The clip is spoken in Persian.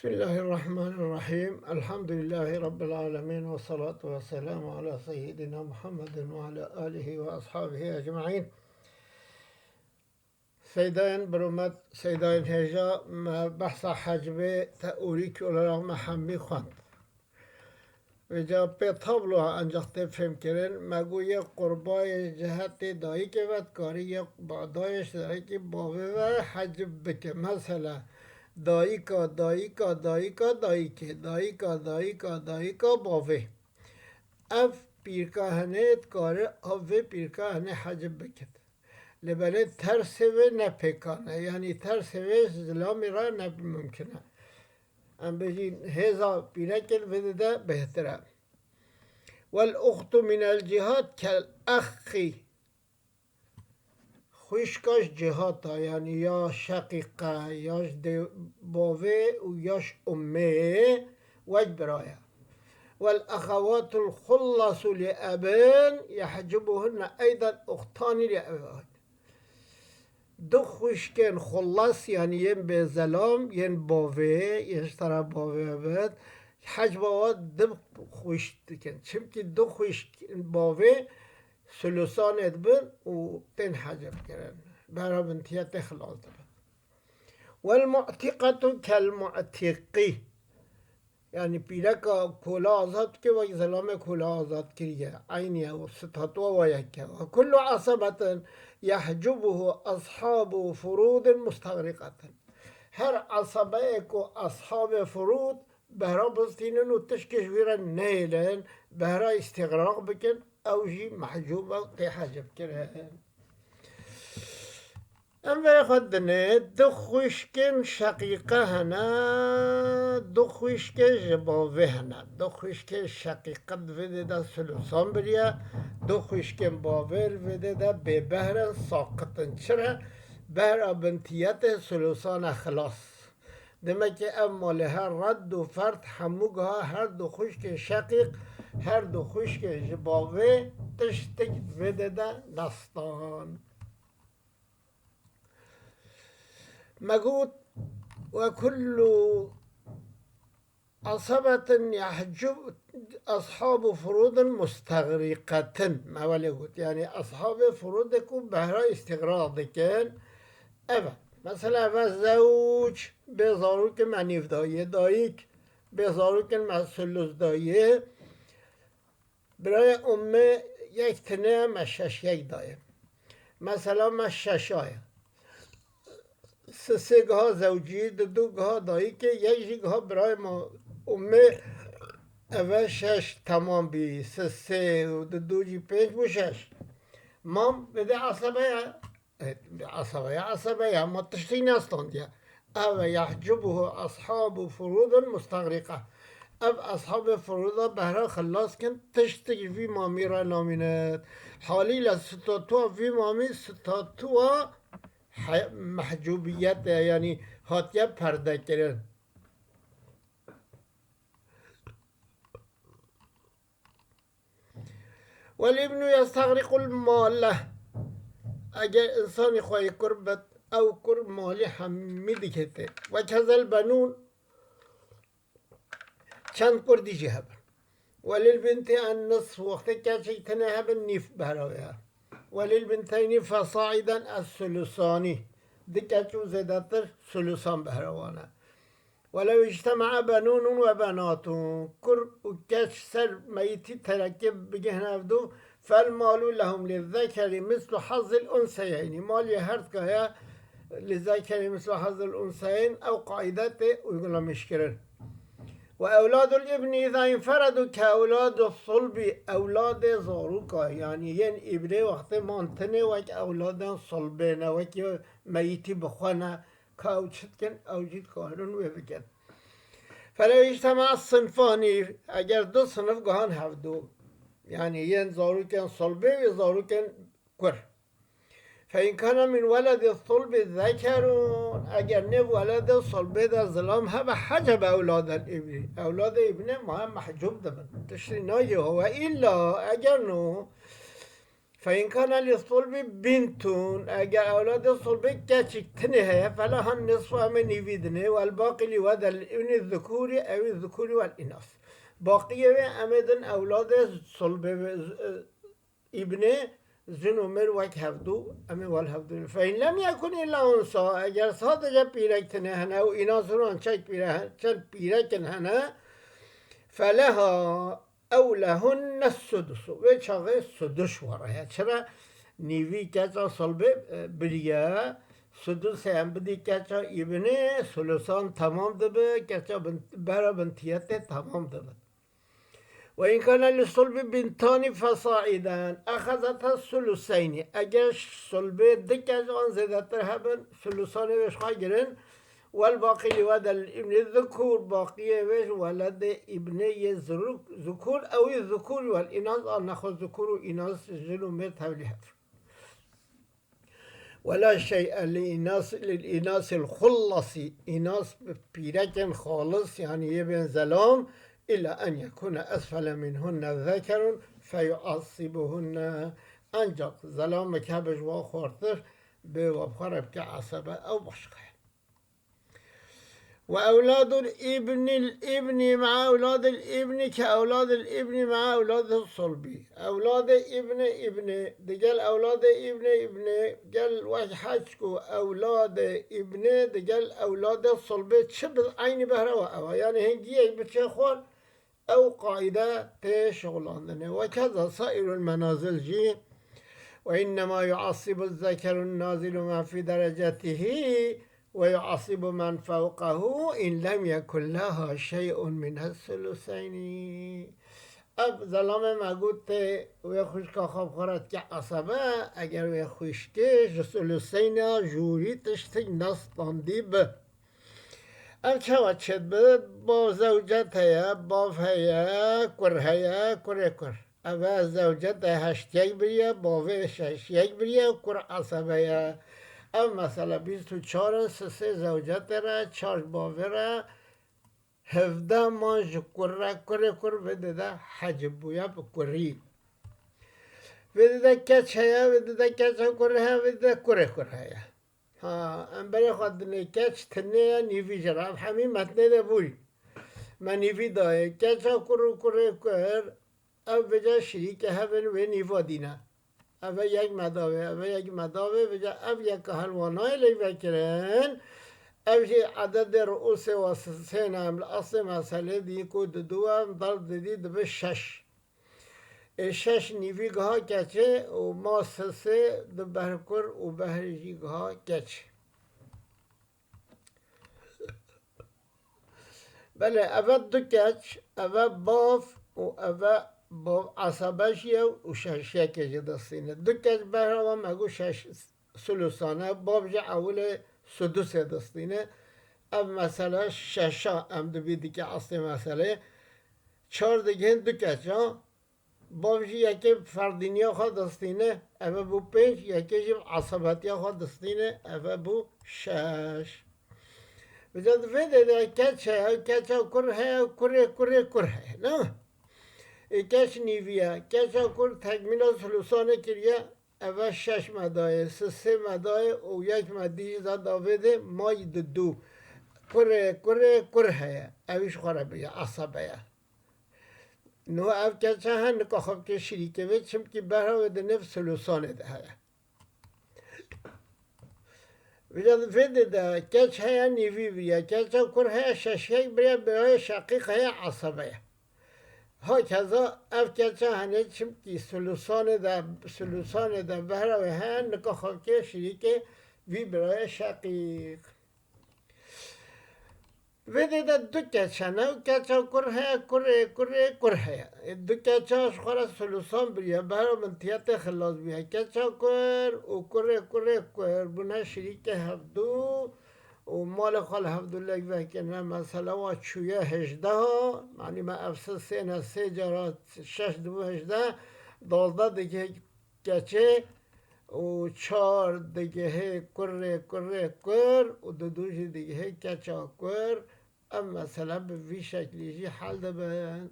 بسم الله الرحمن الرحيم الحمد لله رب العالمين والصلاة والسلام على سيدنا محمد وعلى آله وأصحابه أجمعين. سيدان برومت سيدان هجا ما بحث حجب تأوريك ولا محمي خواند و جا به طبلو انجاخته فهم کردن مگو یه قربای جهت دایی که ودکاری یه بعدایش داره که باوه و حجب بکه مثلا دایی کا دایی کا دایی کا دایی که دایی کا دایی کا دایی کا باوه اف پیرکاهنه کاره اوه پیرکاهنه حجب بکد لبله ترس و نپکانه یعنی ترس و زلامی را نب ممکنه ام بجین هزا پیرکل وده بهتره والاخت من الجهاد کالاخی خوشکاش جهاد یعنی یا شقیقه یاش باوه و یاش امه وج برایه والاخوات الخلص لابن يحجبهن ايضا اختان لابوين دو خوشکن خلص یعنی ین به زلام ین باوه یشتره باوه بد حجبوات دو خوش دکن چمکی دو خوشکن باوه سلوسان ادبن و تن حجب کرن برای بنتیت خلاص دارن والمعتقة كالمعتقی یعنی پیرکا کولا آزاد که و زلام کولا آزاد کریه عینیه و ستاتوا و یکه و کل عصبت یحجبه اصحاب فروض مستغرقه هر عصبه که اصحاب فروض بهرا بستینن و تشکش ویرن نیلن بهرا استغراق بکن او جی محجوبه که حجب کرن ام خودنه دو خوشکن شقیقه هنه دو خوشکن جباوه هنه دو خوشکن شقیقه وده ده سلوسان بریه دو خوشکن باور وده ده به بهرن ساقطن چرا بهر بنتیت سلوسان خلاص demek ki evmali her raddu fert hamuga her du khuşke şakik her du khuşke jibave tiştik vedede dastan مقود وكل عصبة يحجب أصحاب فروض مستغرقة ما ولقود يعني أصحاب فروضكم بهرا استغراق كان أبا مثلا زوج بزاروک منیف دایه دایک بزاروک مسلوز دایه برای امه یک تنه مشش یک دایه مثلا مشش آیه سه گاه زوجی دو گاه دایی که یک گاه برای ما امه اول شش تمام بی سه و دو جی پنج بو شش مام بده عصبه ما تشتين أصلا أو يحجبه أصحاب فروض مستغرقة أب أصحاب فروض بهرا خلاص كن تشتكي في ماميرا نامينات حالي لستاتوا في مامي ستاتوا محجوبيات يعني هاتيا پرده کرن والابن يستغرق المال اگر انسانی خواهی کربت او کرب مالی همی دیکته و کذل بنون چند کردی جه هبن ولیل بنتی ان نصف وقتی که چیتنه هبن نیف براویا ولیل بنتینی فصاعدا از سلسانی دیکه چو زیدتر سلسان براوانه ولو اجتمع بنون و بناتون کر و کش سر میتی ترکب بگه نفدو فالمال لهم للذكر مثل حظ الأنثيين مال هرد كهيا للذكر مثل حظ الأنثيين أو قاعدته ويقول مشكرا وأولاد الابن إذا انفردوا كأولاد الصلب أولاد زاروكا يعني ين إبني وقت مانتني وك أولاد صلبين وك ميتي بخوانا كاوتشتكن أو جيد كهرون وبكن فلو اجتمع الصنفان أجر دو صنف قهان هفدو يعني ين زاروكن صلبي وزاروكن كر فإن كان من ولد الصلب ذكرون أجر نب ولد الصلب ده ظلام هبا حجب أولاد الابن أولاد ابن ما محجوب ده تشري ناجي هو إلا أجر نو فإن كان للصلب بنتون اگر اولاد صلب كاتشك تنهي فلها النصف من يفيدني والباقي لولد الابن الذكور او الذكور والاناث باقية امدن اولاد صلب ابنه زنومر وك هفدو امی والهفدو فإن لم يكن الا انثى اگر صادقه پیرک تنهنه و اناث رو چک پیرکن هنه فلها او لهن السدس و چاقه سدس واره چرا نیوی کچا صلبه بریه سدس هم بدی کچا ایبنه سلسان تمام دبه کچا برا بنتیت تمام دبه و این کان للصلب بنتان فصاعدا اخذت الثلثین اگر صلبه دکج آن زیادتر هبن ثلثان وشخواه گرن والباقي لولد الابن الذكور باقية وش ولد ابني ذكور أو الذكور والإناث نأخذ ذكور وإناث جنو ميت هوليها ولا شيء للإناث الخلص إناث بيركن خالص يعني يبن زلام إلا أن يكون أسفل منهن ذكر فيعصبهن أنجق زلام كابج وخورتر بوابخرب كعصبة أو بشقه وأولاد الابن مع أولاد الابن كأولاد الابن مع أولاد الصلب أولاد ابن دجال أولاد ابن قال واحد حاجكو أولاد ابن دجال أولاد الصلب شبه عين بهروا أو يعني هنجي بتشخور أو قاعدة تشغلان وكذا سائر المنازل جي وإنما يعصب الذكر النازل ما في درجته ويعصب من فوقه إن لم يكن لها شيء من الثلثين اب ظلام مگوت و خوش که خواب خورد که عصبه اگر و خوشکه ثلثین جوری تشتک نستاندی به اب چه وچد به با زوجت هیا باف هیا کر هیا کر اول زوجت هشت یک بریه باوه شش یک بریه کر عصبه هیا اب مثلا 24 سه زوجت را 4 باوه را 17 مانج کر بده حجب بویا بکری بده کچ هیا بده کچ کر هیا بده کر هیا ها ام برای خود کچ تنه نیوی جراب همین متنه ده بوی من نیوی داره کچ کر اب بجا شریک هبن و نیوا دینه اول یک مداوه بجا اب یک هلوانای لیوه کرن اب عدد رؤوس واسسین هم اصل مسئله دی که دو هم دل دیدی دبه شش نیویگ ها کچه و ما سسه دو بهرکر و بهرجیگ ها کچه بله اول دو کچ اول باف و اول با عصبش و ششیه که دستینه دو کچ بهرام مگو شش سلوسانه باب جا اول سدوس دستینه اب مثلا ششا هم دو بیدی که اصل مسئله 4 دیگه دو کچ ها باب جا یکی فردینیا خواه دستینه اول بو 5 یکی جا عصبتیا خواه دستینه اول بو 6 بجد ویده ده کچ ها کر های نه کچ نیویه کچ کل تکمیل سلوسانه کریه اول 6 مدایه 3 مدایه و 1 مدیه زد آویده مای دو کر هیه اویش خوره بیه عصبه نو او کچ هن نکا خواب که شریکه وید چم که برها ویده نفس سلوسانه ده هیه ویده ده کچ هیه نیوی بیه کچ کر هیه 6 بیه بیه شقیق هیه عصبه هكذا أفكار هني شمتي سلوسان ده بهرا وهن نكاخوكي شريكي في براي شقيق وده ده دو كاتشانا وكاتشا كرها دو كاتشا شخورا سلوسان بريا بهرا من تياتي خلاص بيها كاتشا كر بنا شريكي هفدو و مال خال هفدالله وکنه مثلا و چویه 18 ها معنی ما افسه 3 جارات 6 دو 18 12 دیگه گچه و 4 دیگه کر و دو دیگه کچا کر ام مثلا به وی شکلیجی حل ده